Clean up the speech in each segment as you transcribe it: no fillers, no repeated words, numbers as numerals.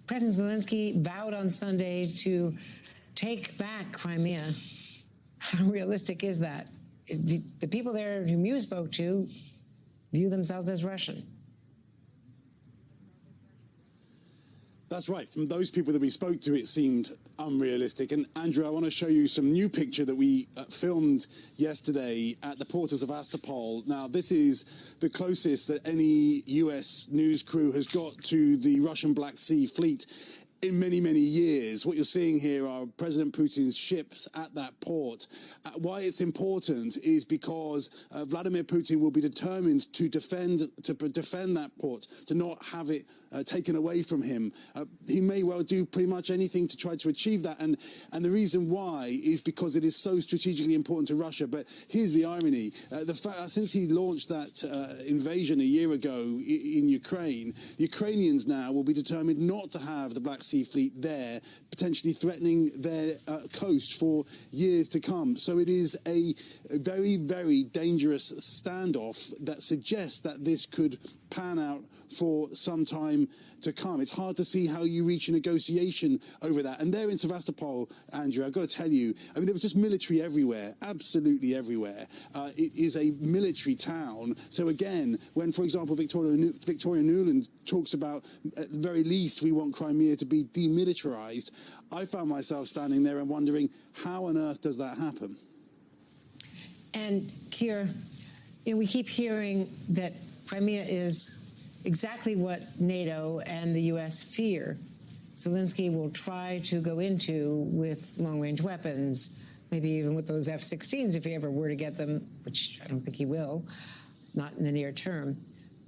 President Zelensky vowed on Sunday to take back Crimea. How realistic is that? The people there whom you spoke to view themselves as Russian. That's right. From those people that we spoke to, it seemed unrealistic. And Andrew, I want to show you some new picture that we filmed yesterday at the port of Sevastopol. Now, this is the closest that any US news crew has got to the Russian Black Sea fleet in many, many years. What you're seeing here are President Putin's ships at that port. Why it's important is because Vladimir Putin will be determined to defend that port, to not have it taken away from him. He may well do pretty much anything to try to achieve that, and the reason why is because it is so strategically important to Russia. But here's the irony: the fact since he launched that invasion a year ago in Ukraine, the Ukrainians now will be determined not to have the Black Sea fleet there, potentially threatening their coast for years to come. So it is a very, very dangerous standoff that suggests that this could pan out for some time to come. It's hard to see how you reach a negotiation over that. And there in Sevastopol, Andrew, I've got to tell you, I mean, there was just military everywhere, absolutely everywhere. It is a military town. So again, when, for example, Victoria Nuland talks about, at the very least, we want Crimea to be demilitarized, I found myself standing there and wondering, how on earth does that happen? And Keir, we keep hearing that Crimea is exactly what NATO and the U.S. fear Zelensky will try to go into with long-range weapons, maybe even with those F-16s if he ever were to get them, which I don't think he will, not in the near term.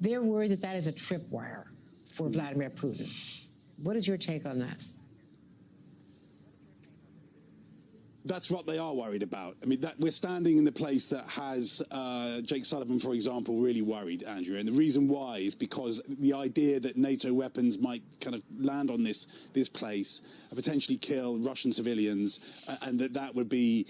They're worried that that is a tripwire for Vladimir Putin. What is your take on that? That's what they are worried about. I mean, we're standing in the place that has Jake Sullivan, for example, really worried, Andrew. And the reason why is because the idea that NATO weapons might kind of land on this place, potentially kill Russian civilians, and that would be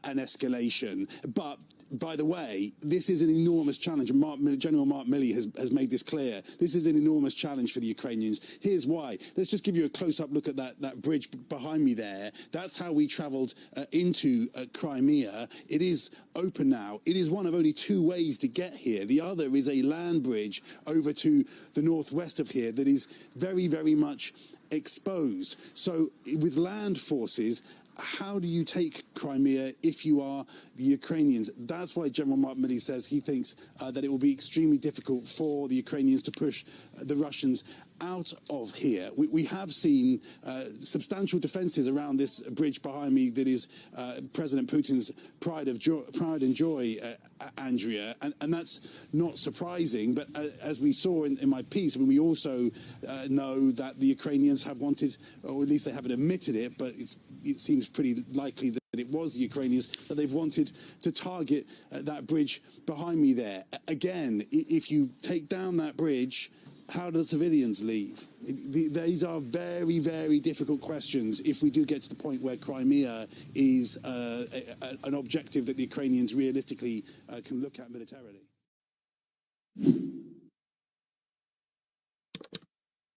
an escalation. But by the way, this is an enormous challenge, and General Mark Milley has made this clear. This is an enormous challenge for the Ukrainians. Here's why. Let's just give you a close-up look at that bridge behind me there. That's how we travelled into Crimea. It is open now. It is one of only two ways to get here. The other is a land bridge over to the northwest of here that is very, very much exposed. So with land forces, how do you take Crimea if you are the Ukrainians? That's why General Mark Milley says he thinks that it will be extremely difficult for the Ukrainians to push the Russians out of here. We have seen substantial defences around this bridge behind me that is President Putin's pride and joy, Andrea, and that's not surprising. But as we saw in my piece, I mean, we also know that the Ukrainians have wanted, or at least they haven't admitted it, but it seems pretty likely that it was the Ukrainians, that they've wanted to target that bridge behind me there. Again, if you take down that bridge, how do the civilians leave? These are very, very difficult questions if we do get to the point where Crimea is an objective that the Ukrainians realistically can look at militarily.